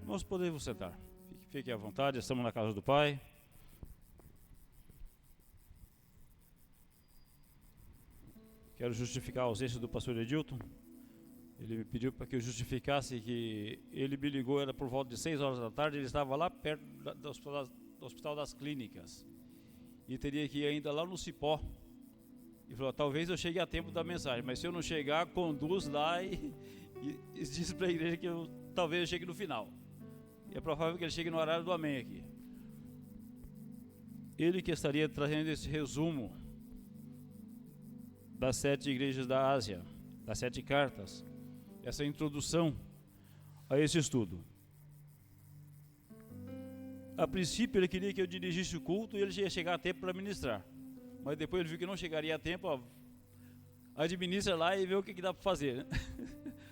Vamos poder vos sentar. Fique à vontade, estamos na casa do Pai. Quero justificar a ausência do pastor Edilton. Ele me pediu para que eu justificasse que ele me ligou, era por volta de 6 horas da tarde, ele estava lá perto do Hospital das Clínicas. E teria que ir ainda lá no Cipó. E falou, talvez eu chegue a tempo da mensagem, mas se eu não chegar, conduz lá e diz para a igreja que talvez eu chegue no final. E é provável que ele chegue no horário do amém aqui. Ele que estaria trazendo esse resumo das 7 igrejas da Ásia, das 7 cartas, essa introdução a esse estudo. A princípio ele queria que eu dirigisse o culto e ele ia chegar a tempo para ministrar, mas depois ele viu que não chegaria a tempo, administra lá e vê o que dá para fazer, né?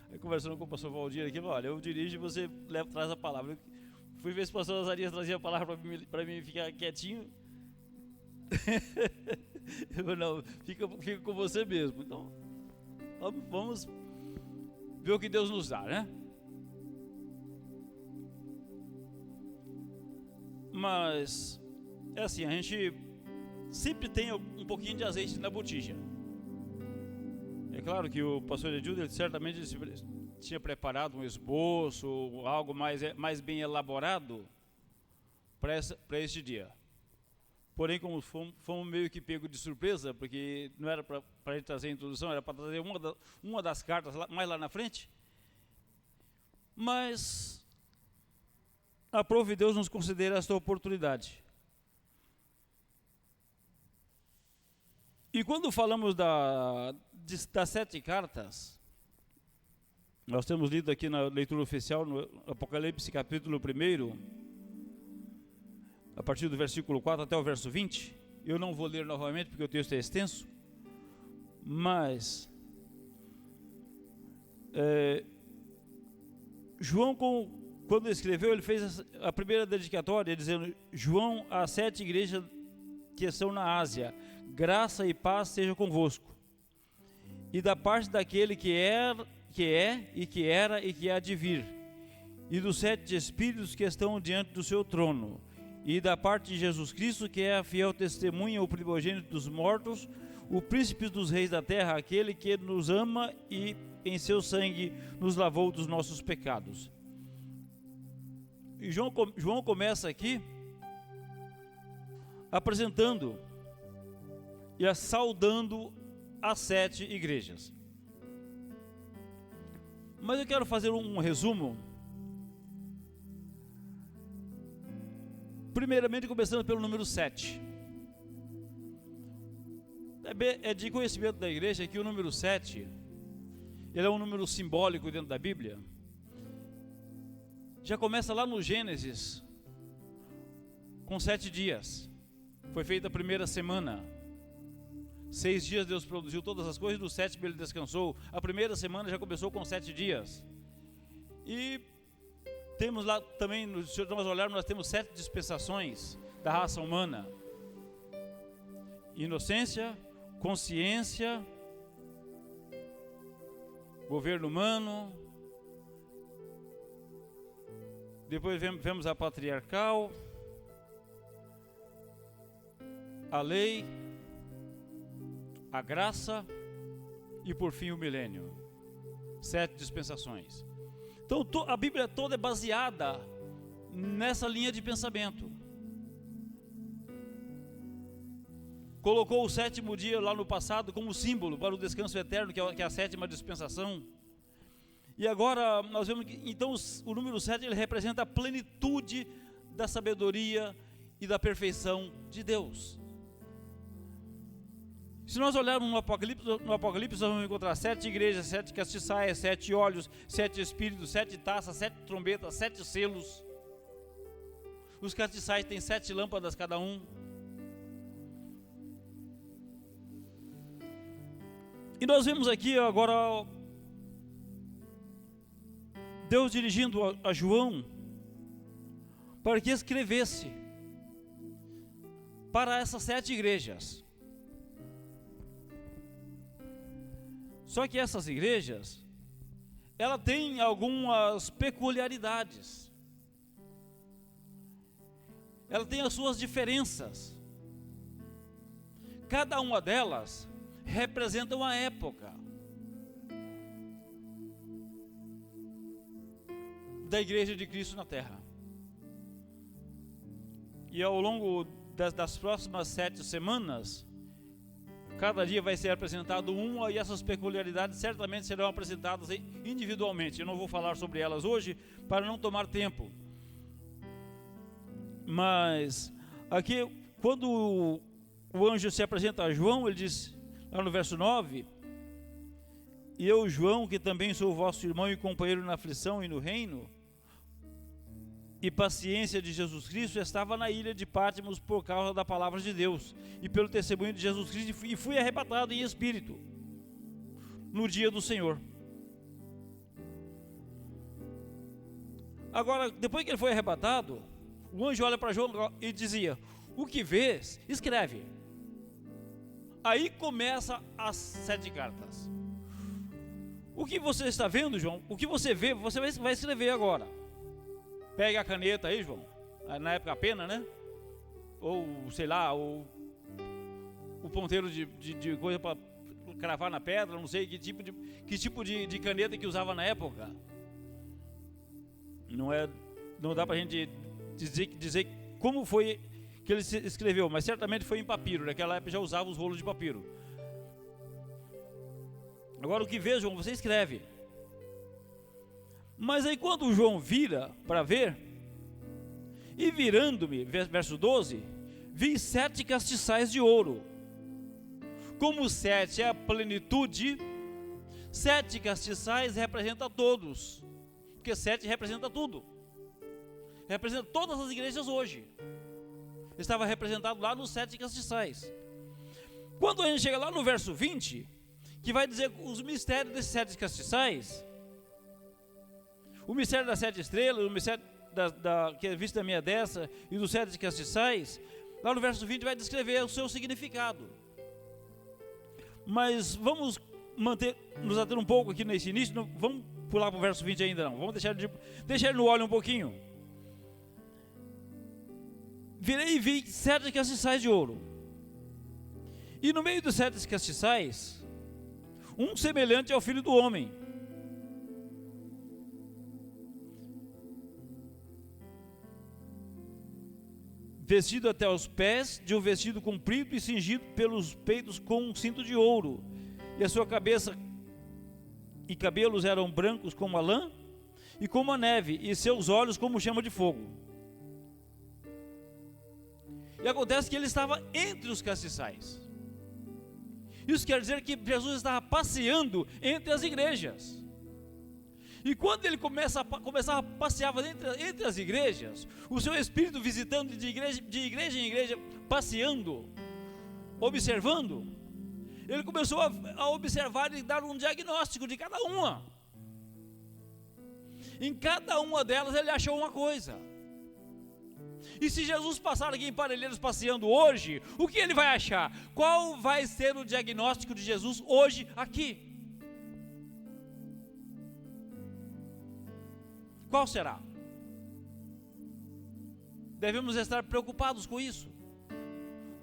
Aí conversando com o pastor Valdir aqui, olha, eu dirijo e você traz a palavra. Eu fui ver se o pastor Azarias trazia a palavra para mim ficar quietinho. Eu falei, não, fica com você mesmo. Então, vamos ver o que Deus nos dá, né? Mas, é assim, a gente sempre tem um pouquinho de azeite na botija. É claro que o pastor Edilton certamente tinha preparado um esboço, algo mais bem elaborado para este dia. Porém, como fomos meio que pego de surpresa, porque não era para ele trazer a introdução, era para trazer uma das cartas mais lá na frente. Mas aprove Deus nos conceder esta oportunidade. E quando falamos das 7 cartas, nós temos lido aqui na leitura oficial, no Apocalipse capítulo 1, a partir do versículo 4 até o verso 20. Eu não vou ler novamente porque o texto é extenso, mas João, quando escreveu, ele fez a primeira dedicatória dizendo: João, às 7 igrejas que estão na Ásia, graça e paz seja convosco, e da parte daquele que é e que era e que há de vir, e dos 7 espíritos que estão diante do seu trono, e da parte de Jesus Cristo, que é a fiel testemunha, o primogênito dos mortos, o príncipe dos reis da terra, aquele que nos ama e em seu sangue nos lavou dos nossos pecados. E João começa aqui apresentando e saudando as 7 igrejas. Mas eu quero fazer um resumo. Primeiramente, começando pelo número 7. É de conhecimento da igreja que o número 7, ele é um número simbólico dentro da Bíblia. Já começa lá no Gênesis, com 7 dias. Foi feita a primeira semana. 6 dias Deus produziu todas as coisas, do 7º ele descansou. A primeira semana já começou com 7 dias. E temos lá também, se nós olharmos, nós temos 7 dispensações da raça humana: inocência, consciência, governo humano. Depois vemos a patriarcal, a lei, a graça e por fim o milênio. 7 dispensações. Então a Bíblia toda é baseada nessa linha de pensamento. Colocou o 7º dia lá no passado como símbolo para o descanso eterno, que é a 7ª dispensação. E agora nós vemos que então o número 7 ele representa a plenitude da sabedoria e da perfeição de Deus. Se nós olharmos no Apocalipse, nós vamos encontrar 7 igrejas, 7 castiçais, 7 olhos, 7 espíritos, 7 taças, 7 trombetas, 7 selos. Os castiçais têm 7 lâmpadas cada um. E nós vemos aqui agora Deus dirigindo a João para que escrevesse para essas 7 igrejas. Só que essas igrejas, ela tem algumas peculiaridades. ela tem as suas diferenças. Cada uma delas representa uma época da Igreja de Cristo na Terra. E ao longo das próximas 7 semanas, cada dia vai ser apresentado uma, e essas peculiaridades certamente serão apresentadas individualmente. Eu não vou falar sobre elas hoje para não tomar tempo. Mas aqui, quando o anjo se apresenta a João, ele diz lá no verso 9: e eu, João, que também sou vosso irmão e companheiro na aflição e no reino e paciência de Jesus Cristo, estava na ilha de Patmos por causa da palavra de Deus e pelo testemunho de Jesus Cristo, e fui arrebatado em espírito no dia do Senhor. Agora, depois que ele foi arrebatado, o anjo olha para João e dizia: o que vês, escreve. Aí começa as 7 cartas. O que você está vendo, João? O que você vê, você vai escrever agora. Pega a caneta aí, João. Na época a pena, né? Ou sei lá, o ponteiro de coisa para cravar na pedra. Não sei que tipo de caneta que usava na época. Não dá para a gente dizer como foi que ele escreveu, mas certamente foi em papiro. Naquela época já usava os rolos de papiro. Agora o que vê, João, você escreve. Mas aí quando o João vira para ver, e virando-me, verso 12, vi 7 castiçais de ouro. Como 7 é a plenitude, 7 castiçais representa todos, porque 7 representa tudo, representa todas as igrejas hoje. Estava representado lá nos 7 castiçais. Quando a gente chega lá no verso 20, que vai dizer os mistérios desses 7 castiçais, o mistério das 7 estrelas, o mistério que é visto da minha destra, e dos 7 castiçais, lá no verso 20 vai descrever o seu significado. Mas vamos nos ater um pouco aqui nesse início, não vamos pular para o verso 20 ainda não, vamos deixar ele no óleo um pouquinho. Virei e vi 7 castiçais de ouro, e no meio dos 7 castiçais, um semelhante ao Filho do Homem, vestido até os pés de um vestido comprido e cingido pelos peitos com um cinto de ouro, e a sua cabeça e cabelos eram brancos como a lã e como a neve, e seus olhos como chama de fogo. E acontece que ele estava entre os castiçais. Isso quer dizer que Jesus estava passeando entre as igrejas. E quando ele começava a passear entre as igrejas, o seu espírito visitando de igreja em igreja, passeando, observando, ele começou a observar e dar um diagnóstico de cada uma. Em cada uma delas ele achou uma coisa. E se Jesus passar aqui em Parelheiros passeando hoje, o que ele vai achar? Qual vai ser o diagnóstico de Jesus hoje aqui? Qual será? Devemos estar preocupados com isso,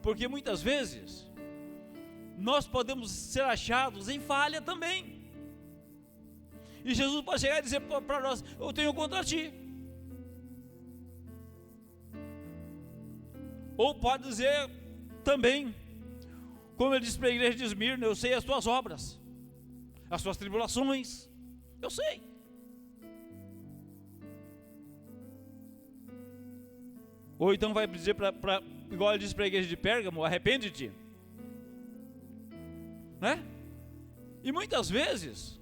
porque muitas vezes nós podemos ser achados em falha também, e Jesus pode chegar e dizer para nós: eu tenho contra ti. Ou pode dizer também, como ele disse para a igreja de Esmirna: eu sei as tuas obras, as tuas tribulações, eu sei. Ou então vai dizer, igual ele disse para a igreja de Pérgamo: arrepende-te, né? E muitas vezes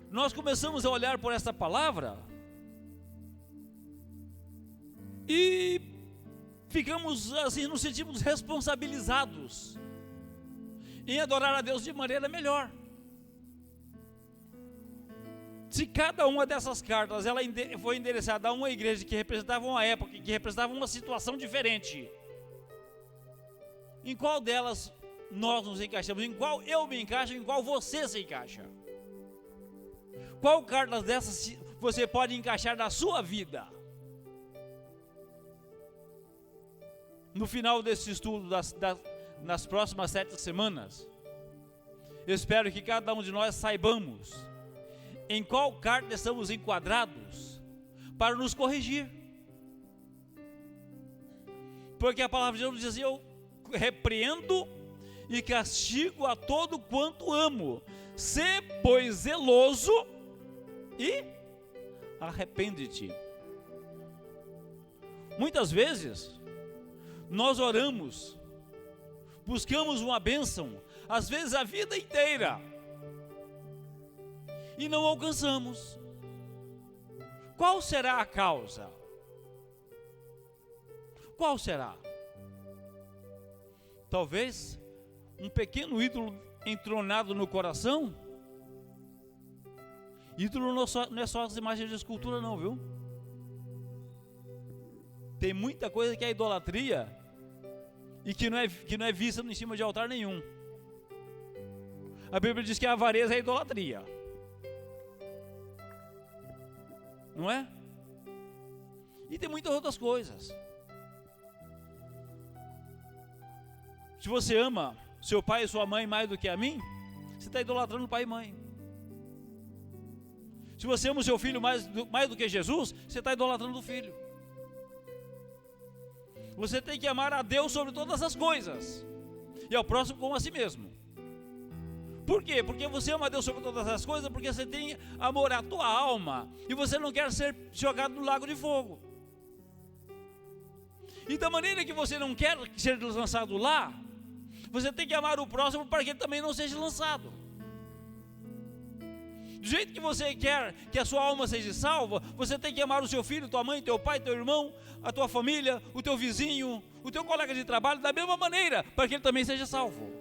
nós começamos a olhar por essa palavra e ficamos assim, nos sentimos responsabilizados em adorar a Deus de maneira melhor. Se cada uma dessas cartas ela foi endereçada a uma igreja que representava uma época, que representava uma situação diferente, em qual delas nós nos encaixamos? Em qual eu me encaixo? Em qual você se encaixa? Qual cartas dessas você pode encaixar na sua vida? no final desse estudo, nas próximas 7 semanas, eu espero que cada um de nós saibamos em qual carta estamos enquadrados para nos corrigir. Porque a palavra de Deus diz assim: eu repreendo e castigo a todo quanto amo. Sê, pois, zeloso e arrepende-te. Muitas vezes nós oramos, buscamos uma bênção, às vezes a vida inteira, e não alcançamos. Qual será a causa? Qual será? Talvez um pequeno ídolo entronado no coração. Ídolo não é só as imagens de escultura não, viu? Tem muita coisa que é idolatria e que não é vista em cima de altar nenhum. A Bíblia diz que a avareza é idolatria, não é? E tem muitas outras coisas. Se você ama seu pai e sua mãe mais do que a mim, você está idolatrando pai e mãe. Se você ama o seu filho mais do que Jesus, você está idolatrando o filho. Você tem que amar a Deus sobre todas as coisas e ao próximo como a si mesmo. Por quê? Porque você ama a Deus sobre todas as coisas, porque você tem amor à tua alma e você não quer ser jogado no lago de fogo. E da maneira que você não quer ser lançado lá, você tem que amar o próximo para que ele também não seja lançado. Do jeito que você quer que a sua alma seja salva, você tem que amar o seu filho, tua mãe, teu pai, teu irmão, a tua família, o teu vizinho, o teu colega de trabalho, da mesma maneira, para que ele também seja salvo.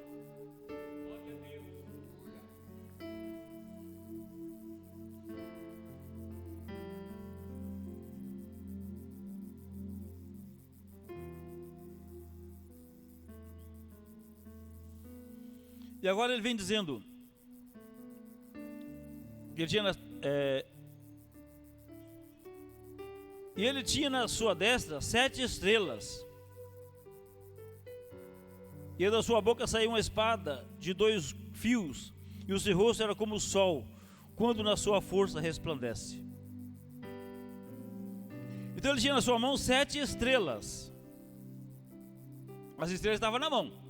E agora ele vem dizendo que ele tinha na sua destra 7 estrelas, e da sua boca saía uma espada de 2 fios, e o seu rosto era como o sol, quando na sua força resplandece. Então ele tinha na sua mão 7 estrelas. As estrelas estavam na mão.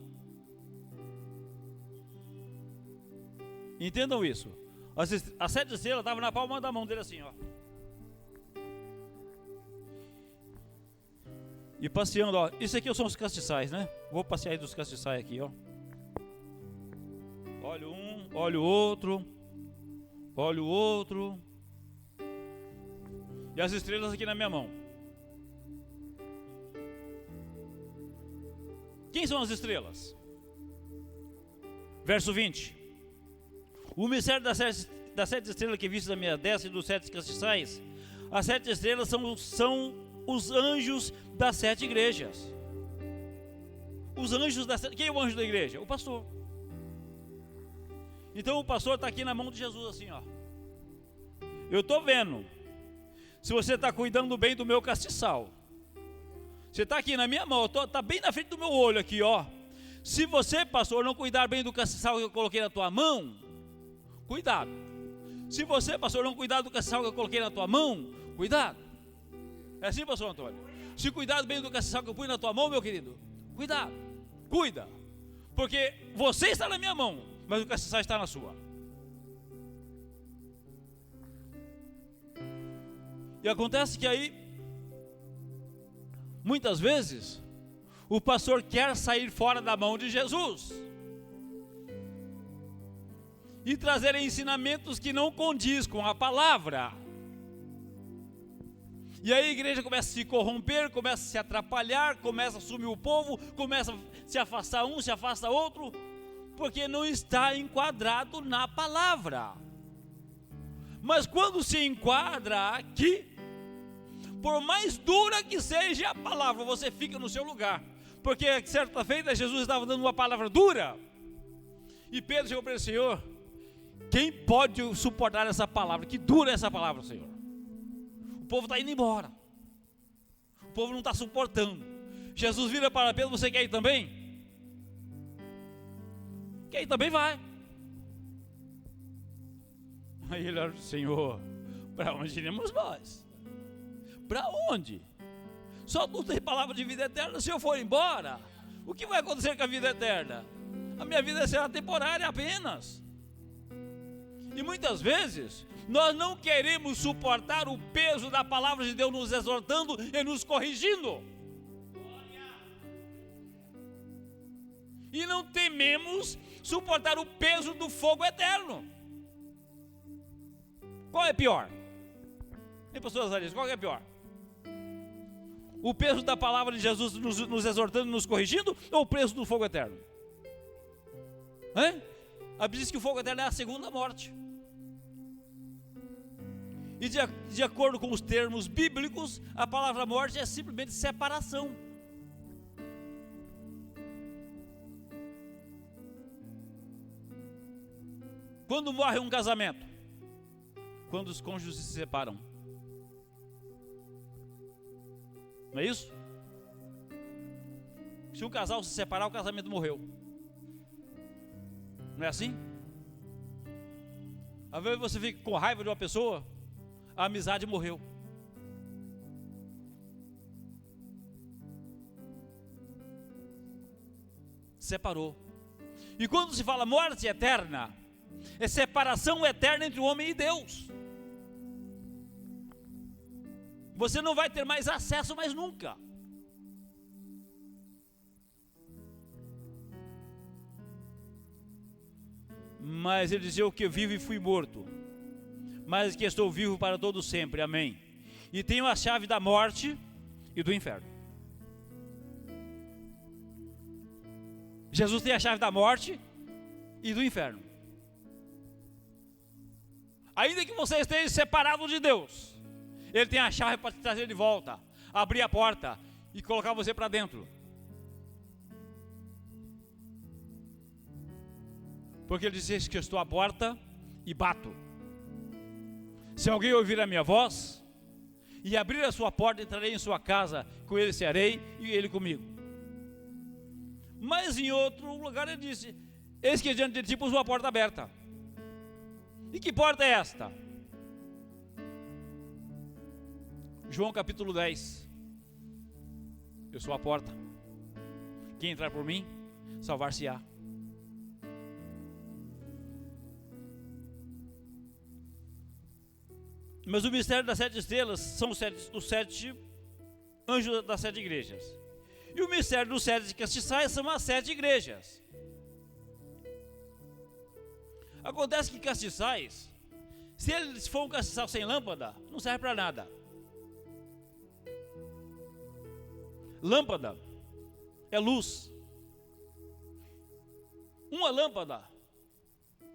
Entendam isso. As 7 estrelas estavam na palma da mão dele assim, ó. E passeando, ó. Isso aqui são os castiçais, né? Vou passear aí dos castiçais aqui, ó. Olha um, olha o outro. Olha o outro. E as estrelas aqui na minha mão. Quem são as estrelas? Verso 20. O mistério das 7 estrelas que viste da minha destra e dos 7 castiçais. As 7 estrelas são os anjos das 7 igrejas. Os anjos das 7. Quem é o anjo da igreja? O pastor. Então o pastor está aqui na mão de Jesus assim, ó. Eu estou vendo se você está cuidando bem do meu castiçal. Você está aqui na minha mão, está bem na frente do meu olho aqui, ó. Se você, pastor, não cuidar bem do castiçal que eu coloquei na tua mão, cuidado. Se você, pastor, não cuidar do castiçal que eu coloquei na tua mão, cuidado. É assim, pastor Antônio? Se cuidar bem do castiçal que eu pus na tua mão, meu querido, cuidado, cuida. Porque você está na minha mão, mas o castiçal está na sua. E acontece que aí, muitas vezes, o pastor quer sair fora da mão de Jesus e trazer ensinamentos que não condiz com a palavra. E aí a igreja começa a se corromper, começa a se atrapalhar, começa a sumir o povo, começa a se afastar um, se afasta outro, porque não está enquadrado na palavra. Mas quando se enquadra aqui, por mais dura que seja a palavra, você fica no seu lugar. Porque certa feita Jesus estava dando uma palavra dura, e Pedro chegou para ele: Senhor, quem pode suportar essa palavra? Que dura essa palavra, Senhor. O povo está indo embora. O povo não está suportando. Jesus vira para Pedro: você quer ir também? Quer ir também? Vai. Aí ele olha: Senhor, para onde iremos nós? Para onde? Só tu tem palavra de vida eterna. Se eu for embora, o que vai acontecer com a vida eterna? A minha vida será temporária apenas. E muitas vezes nós não queremos suportar o peso da palavra de Deus nos exortando e nos corrigindo. E não tememos suportar o peso do fogo eterno. Qual é pior? Tem pessoas ali, qual é pior? O peso da palavra de Jesus nos exortando e nos corrigindo, ou o peso do fogo eterno? A Bíblia diz que o fogo eterno é a segunda morte. E de acordo com os termos bíblicos, a palavra morte é simplesmente separação. Quando morre um casamento? Quando os cônjuges se separam. Não é isso? Se um casal se separar, o casamento morreu. Não é assim? Às vezes você fica com raiva de uma pessoa, a amizade morreu. Separou. E quando se fala morte eterna, é separação eterna entre o homem e Deus. Você não vai ter mais acesso mais nunca. Mas ele dizia: o que eu vivo e fui morto, mas que estou vivo para todo sempre, amém. E tenho a chave da morte e do inferno. Jesus tem a chave da morte e do inferno. Ainda que você esteja separado de Deus, Ele tem a chave para te trazer de volta, abrir a porta e colocar você para dentro. Porque Ele disse que eu estou à porta e bato. Se alguém ouvir a minha voz e abrir a sua porta, entrarei em sua casa, com ele cearei e ele comigo. Mas em outro lugar ele disse: eis que diante de ti pus uma porta aberta. E que porta é esta? João capítulo 10. Eu sou a porta. Quem entrar por mim, salvar-se-á. Mas o mistério das 7 estrelas são os 7 anjos das 7 igrejas. E o mistério dos 7 castiçais são as 7 igrejas. Acontece que castiçais, se ele for um castiçal sem lâmpada, não serve para nada. Lâmpada é luz. Uma lâmpada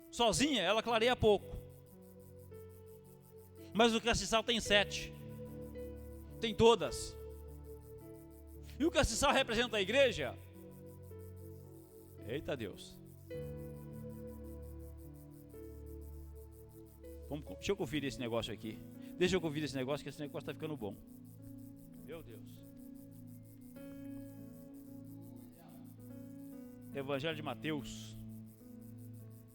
sozinha, ela clareia pouco. Mas o castiçal tem 7. Tem todas. E o castiçal representa a igreja. Eita Deus. Deixa eu conferir esse negócio aqui. Deixa eu conferir esse negócio, que esse negócio está ficando bom. Meu Deus. Evangelho de Mateus.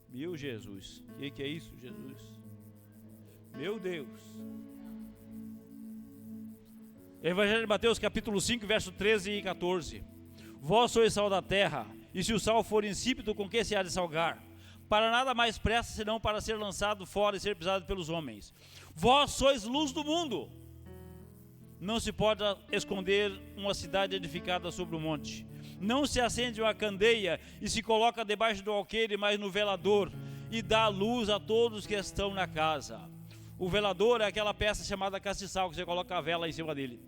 Meu Jesus. O que é isso, Jesus? Meu Deus. Evangelho de Mateus capítulo 5, verso 13 e 14. Vós sois sal da terra, e se o sal for insípido, com que se há de salgar? Para nada mais presta, senão para ser lançado fora e ser pisado pelos homens. Vós sois luz do mundo. Não se pode esconder uma cidade edificada sobre um monte. Não se acende uma candeia e se coloca debaixo do alqueire, mas no velador, e dá luz a todos que estão na casa. O velador é aquela peça chamada castiçal, que você coloca a vela em cima dele.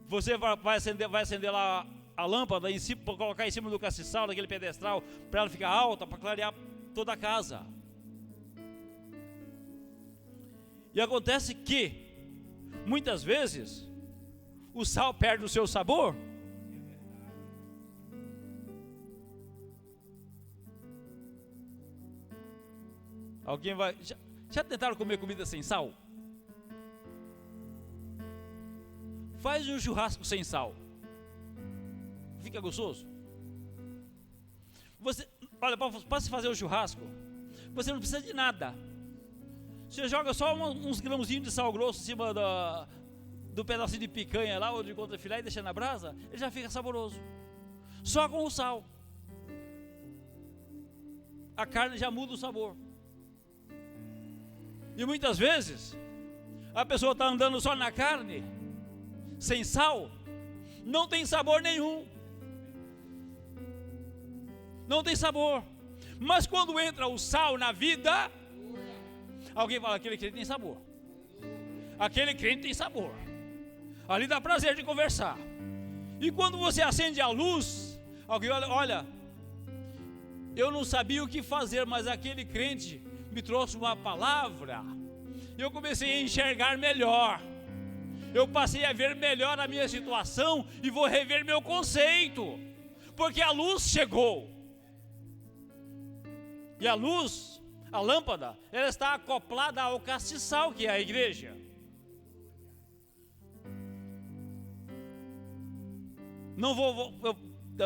Você vai acender lá a lâmpada em cima, para colocar em cima do castiçal, daquele pedestral, para ela ficar alta, para clarear toda a casa. E acontece que, muitas vezes, o sal perde o seu sabor. Alguém vai... Já tentaram comer comida sem sal? Faz um churrasco sem sal. Fica gostoso? Olha, para se fazer o churrasco, você não precisa de nada. Você joga só uns grãozinhos de sal grosso em cima do pedacinho de picanha lá, ou de contrafilé, e deixa na brasa, ele já fica saboroso. Só com o sal. A carne já muda o sabor. E muitas vezes, a pessoa está andando só na carne, sem sal, não tem sabor nenhum. Não tem sabor. Mas quando entra o sal na vida, alguém fala, aquele crente tem sabor. Aquele crente tem sabor. Ali dá prazer de conversar. E quando você acende a luz, alguém olha, eu não sabia o que fazer, mas aquele crente me trouxe uma palavra. Eu comecei a enxergar melhor. Eu passei a ver melhor a minha situação e vou rever meu conceito, porque a luz chegou. E a luz, a lâmpada, ela está acoplada ao castiçal, que é a igreja. Não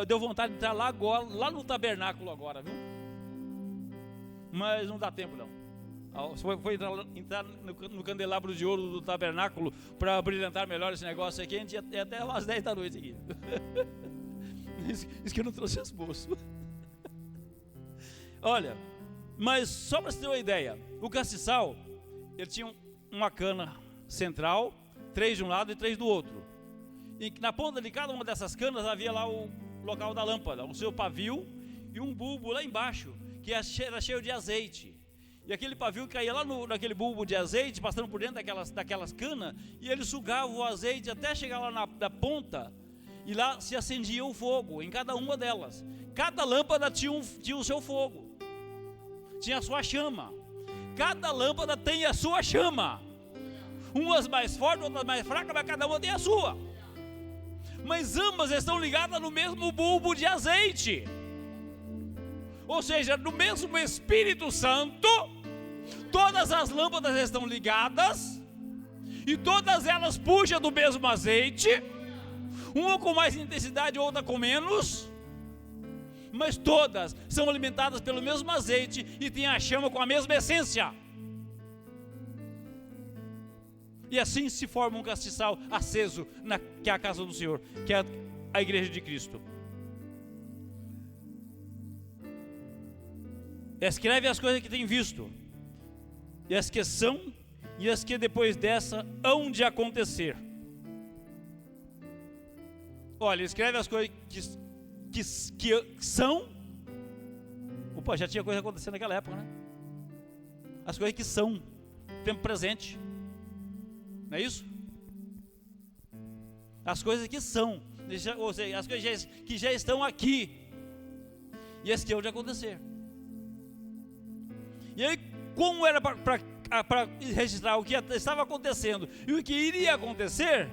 deu vontade de entrar lá agora, lá no tabernáculo agora, viu? Mas não dá tempo não. Foi entrar no candelabro de ouro do tabernáculo para brilhantar melhor esse negócio aqui. A gente ia até umas 10 da noite aqui. Isso que eu não trouxe as bolsas. Olha, mas só para você ter uma ideia, o castiçal, ele tinha uma cana central, 3 de um lado e 3 do outro. E na ponta de cada uma dessas canas havia lá o local da lâmpada, o seu pavio e um bulbo lá embaixo, que era cheio de azeite. E aquele pavio caía lá naquele bulbo de azeite, passando por dentro daquelas canas, e ele sugava o azeite até chegar lá na ponta, e lá se acendia o fogo em cada uma delas. Cada lâmpada tinha o seu fogo, tinha a sua chama. Cada lâmpada tem a sua chama, umas mais fortes, outras mais fracas, mas cada uma tem a sua. Mas ambas estão ligadas no mesmo bulbo de azeite, ou seja, no mesmo Espírito Santo. Todas as lâmpadas estão ligadas e todas elas puxam do mesmo azeite, uma com mais intensidade, outra com menos, mas todas são alimentadas pelo mesmo azeite e têm a chama com a mesma essência. E assim se forma um castiçal aceso, que é a casa do Senhor, que é a igreja de Cristo. Escreve as coisas que tem visto, e as que são, e as que depois dessa hão de acontecer. Olha, escreve as coisas que são. Opa, já tinha coisa acontecendo naquela época, né? As coisas que são, tempo presente. Não é isso? As coisas que são, ou seja, as coisas que já estão aqui, e as que hão de acontecer. E aí, como era para registrar o que estava acontecendo e o que iria acontecer,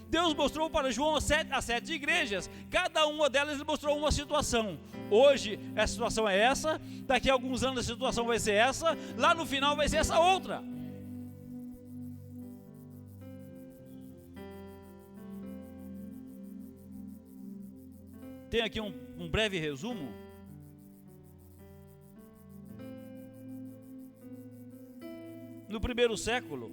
Deus mostrou para João as 7 igrejas. Cada uma delas ele mostrou uma situação. Hoje a situação é essa, daqui a alguns anos a situação vai ser essa, lá no final vai ser essa outra. Tem aqui um breve resumo. No primeiro século,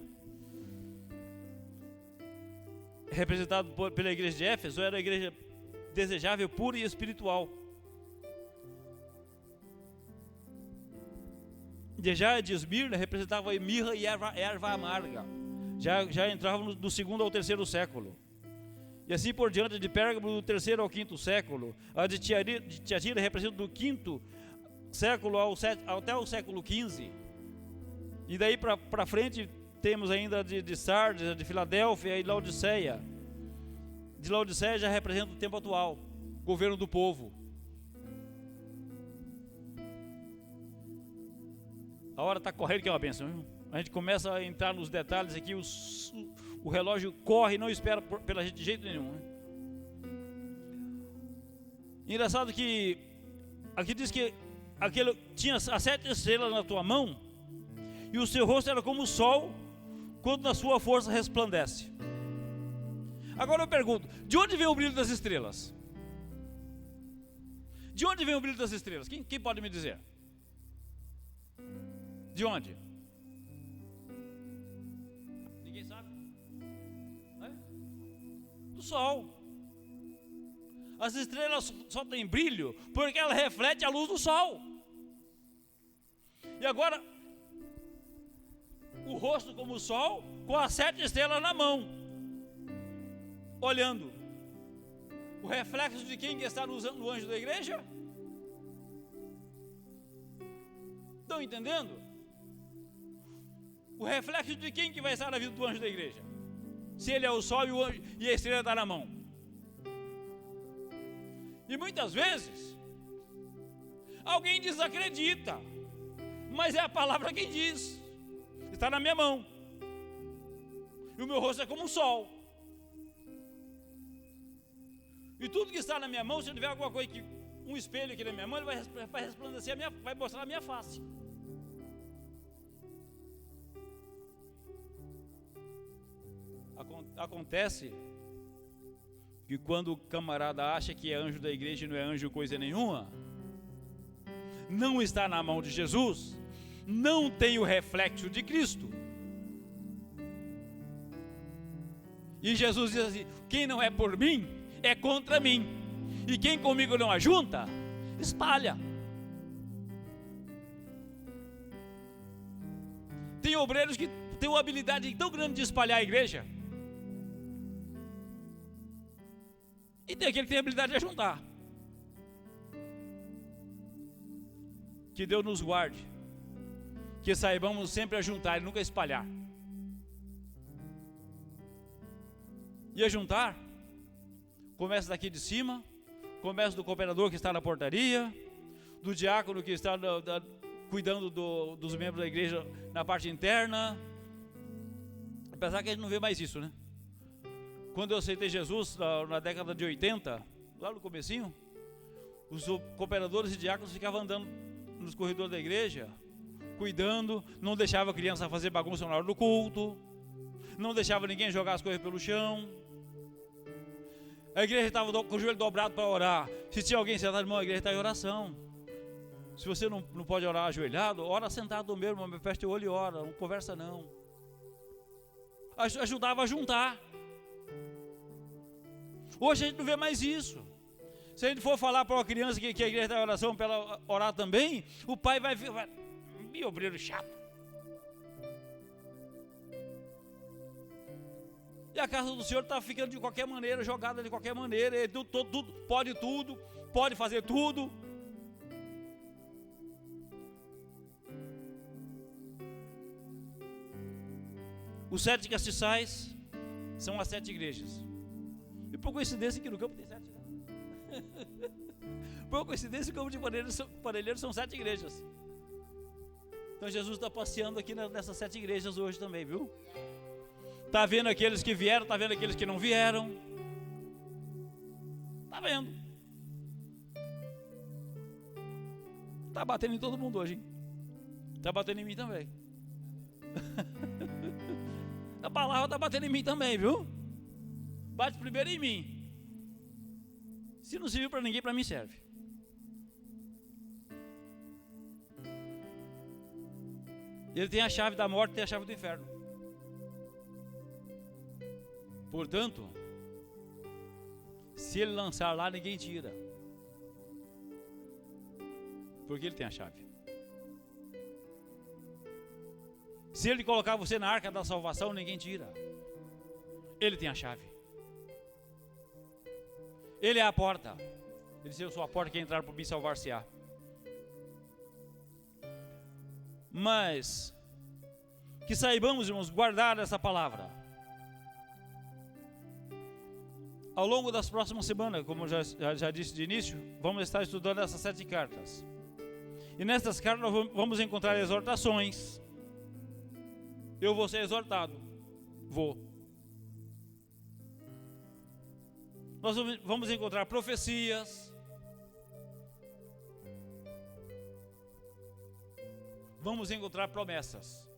representado pela igreja de Éfeso, era a igreja desejável, pura e espiritual. Já de Esmirna representava a mirra e erva amarga. Já entrava do 2º ao 3º século. E assim por diante, de Pérgamo do 3º ao 5º século. A de Tiatira representa do 5º século até o século 15. E daí para frente temos ainda de Sardes, de Filadélfia e Laodiceia. De Laodiceia já representa o tempo atual, governo do povo. A hora está correndo, que é uma bênção, viu? A gente começa a entrar nos detalhes aqui, o relógio corre e não espera pela gente de jeito nenhum, né? Engraçado que aqui diz que aquele tinha as 7 estrelas na tua mão, e o seu rosto era como o sol quando na sua força resplandece. Agora eu pergunto, de onde vem o brilho das estrelas? De onde vem o brilho das estrelas? Quem pode me dizer? De onde? Ninguém sabe? Do sol. As estrelas só têm brilho porque ela reflete a luz do sol. E agora, o rosto como o sol, com as 7 estrelas na mão, olhando. O reflexo de quem que está no anjo da igreja? Estão entendendo? O reflexo de quem que vai estar na vida do anjo da igreja? Se ele é o sol e a estrela está na mão. E muitas vezes, alguém desacredita, mas é a palavra quem diz. Está na minha mão. E o meu rosto é como o sol. E tudo que está na minha mão, se eu tiver alguma coisa, um espelho aqui na minha mão, ele vai resplandecer, vai mostrar a minha face. Acontece que quando o camarada acha que é anjo da igreja e não é anjo coisa nenhuma, não está na mão de Jesus, não tem o reflexo de Cristo. E Jesus diz assim: quem não é por mim, é contra mim. E quem comigo não ajunta, espalha. Tem obreiros que têm uma habilidade tão grande de espalhar a igreja. E tem aquele que tem a habilidade de ajuntar. Que Deus nos guarde. Que saibamos sempre ajuntar e nunca espalhar. E ajuntar começa daqui de cima, começa do cooperador que está na portaria, do diácono que está cuidando dos membros da igreja na parte interna. Apesar que a gente não vê mais isso, né? Quando eu aceitei Jesus na década de 80, lá no comecinho, os cooperadores e diáconos ficavam andando nos corredores da igreja, cuidando, não deixava a criança fazer bagunça na hora do culto, não deixava ninguém jogar as coisas pelo chão. A igreja estava com o joelho dobrado para orar. Se tinha alguém sentado, irmão, a igreja está em oração. Se você não pode orar ajoelhado, ora sentado mesmo, irmão, fecha o olho e ora, não conversa não. Ajudava a juntar. Hoje a gente não vê mais isso. Se a gente for falar para uma criança que a igreja está em oração para ela orar também, o pai vai me obreiro chato. E a casa do Senhor está ficando de qualquer maneira, jogada de qualquer maneira, pode fazer tudo. Os 7 castiçais são as 7 igrejas. E por coincidência aqui no campo tem 7, né? Por coincidência o campo de Parelheiros são 7 igrejas. Então Jesus está passeando aqui nessas 7 igrejas hoje também, viu? Está vendo aqueles que vieram, está vendo aqueles que não vieram. Está vendo. Está batendo em todo mundo hoje, hein? Está batendo em mim também. A palavra está batendo em mim também, viu? Bate primeiro em mim. Se não serviu para ninguém, para mim serve. Ele tem a chave da morte e tem a chave do inferno. Portanto, se ele lançar lá, ninguém tira. Porque ele tem a chave. Se ele colocar você na arca da salvação, ninguém tira. Ele tem a chave. Ele é a porta. Ele disse: eu sou a porta que entrar por mim salvar-se-á. Mas que saibamos, irmãos, guardar essa palavra. Ao longo das próximas semanas, como eu já disse de início, vamos estar estudando essas 7 cartas. E nessas cartas nós vamos encontrar exortações. Eu vou ser exortado. Vou. Nós vamos encontrar profecias. Vamos encontrar promessas.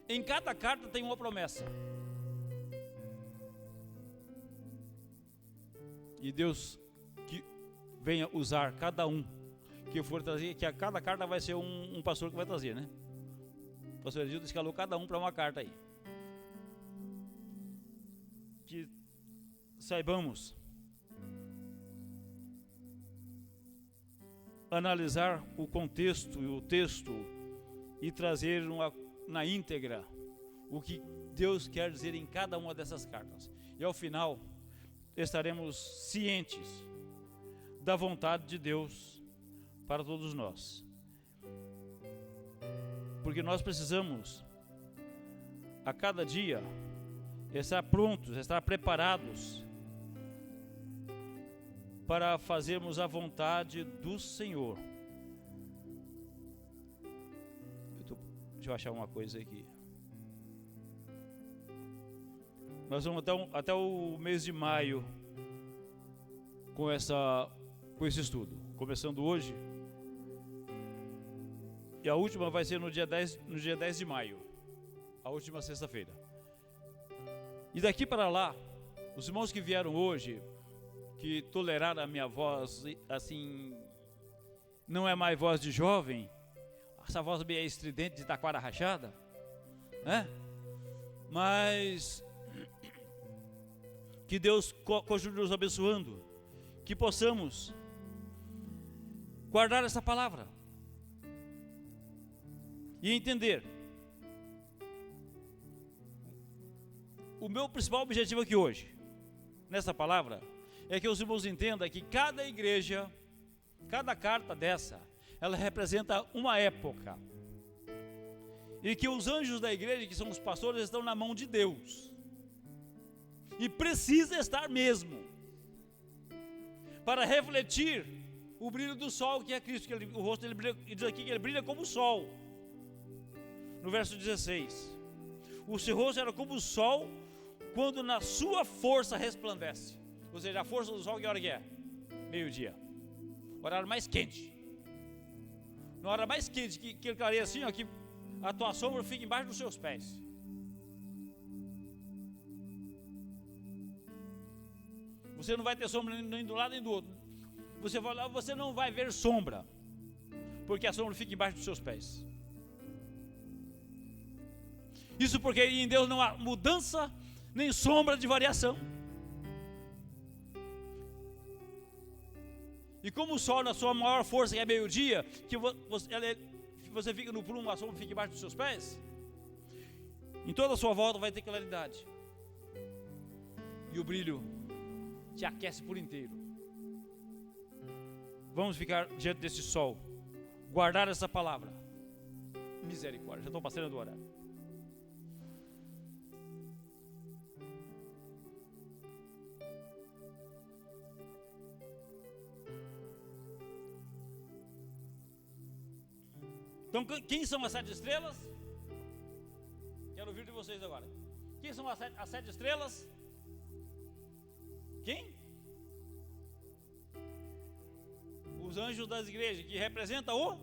Em cada carta tem uma promessa. E Deus que venha usar cada um que for trazer, que a cada carta vai ser um pastor que vai trazer, né? O pastor Edildo escalou cada um para uma carta aí. Que saibamos analisar o contexto e o texto e trazer na íntegra o que Deus quer dizer em cada uma dessas cartas. E ao final estaremos cientes da vontade de Deus para todos nós. Porque nós precisamos a cada dia estar prontos, estar preparados para fazermos a vontade do Senhor. Deixa eu achar uma coisa aqui. Nós vamos até o mês de maio com esse estudo, começando hoje. E a última vai ser no dia 10 de maio, a última sexta-feira. E daqui para lá, os irmãos que vieram hoje, que toleraram a minha voz, assim, não é mais voz de jovem, essa voz meio estridente de taquara rachada, né? Mas que Deus continue nos abençoando, que possamos guardar essa palavra e entender. O meu principal objetivo aqui hoje, nessa palavra, é que os irmãos entendam que cada igreja, cada carta dessa, ela representa uma época. E que os anjos da igreja, que são os pastores, estão na mão de Deus. E precisa estar mesmo. Para refletir o brilho do sol, que é Cristo, que o rosto dele brilha, diz aqui que ele brilha como o sol. No verso 16. O seu rosto era como o sol, quando na sua força resplandece. Ou seja, a força do sol, que hora que é? Meio-dia. Horário mais quente. Na hora mais quente, que ele clareia assim, ó, que a tua sombra fica embaixo dos seus pés. Você não vai ter sombra nem do lado nem do outro. Você vai lá, você não vai ver sombra, porque a sombra fica embaixo dos seus pés. Isso porque em Deus não há mudança, nem sombra de variação. E como o sol na sua maior força, que é meio-dia, que você fica no prumo, a sombra fica embaixo dos seus pés, em toda a sua volta vai ter claridade. E o brilho te aquece por inteiro. Vamos ficar diante desse sol, guardar essa palavra. Misericórdia, já estou passando do horário. Então, quem são as 7 estrelas? Quero ouvir de vocês agora. Quem são as 7 estrelas? Quem? Os anjos das igrejas, que representam o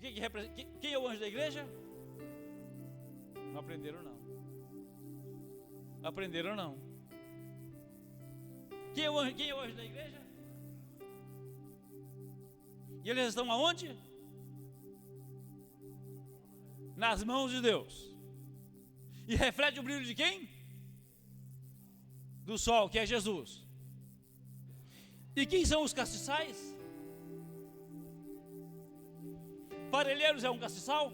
que representa? Quem é o anjo da igreja? Não aprenderam não. Não aprenderam não. Quem é o anjo da igreja? E eles estão aonde? Nas mãos de Deus. E reflete o brilho de quem? Do sol, que é Jesus. E quem são os castiçais? Parelheiros é um castiçal?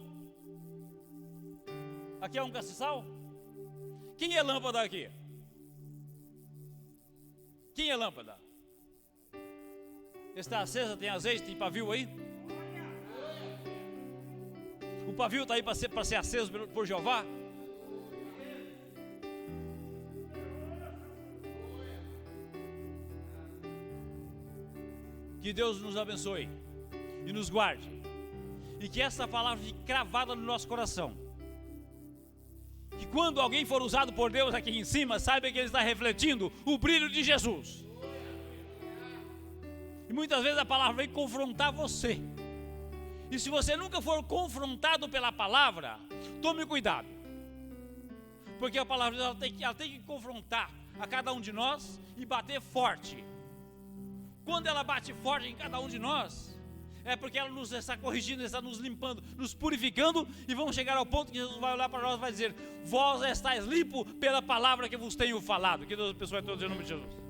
Aqui é um castiçal? Quem é lâmpada aqui? Quem é lâmpada? Está acesa, tem azeite, tem pavio aí? O pavio está aí para ser aceso por Jeová? Que Deus nos abençoe e nos guarde, e que essa palavra fique cravada no nosso coração. Que quando alguém for usado por Deus aqui em cima, saiba que ele está refletindo o brilho de Jesus. E muitas vezes a palavra vem confrontar você. E se você nunca for confrontado pela palavra, tome cuidado. Porque a palavra ela tem que confrontar a cada um de nós e bater forte. Quando ela bate forte em cada um de nós, é porque ela nos está corrigindo, está nos limpando, nos purificando, e vamos chegar ao ponto que Jesus vai olhar para nós e vai dizer: vós estáis limpo pela palavra que vos tenho falado. Que Deus abençoe a todos em nome de Jesus.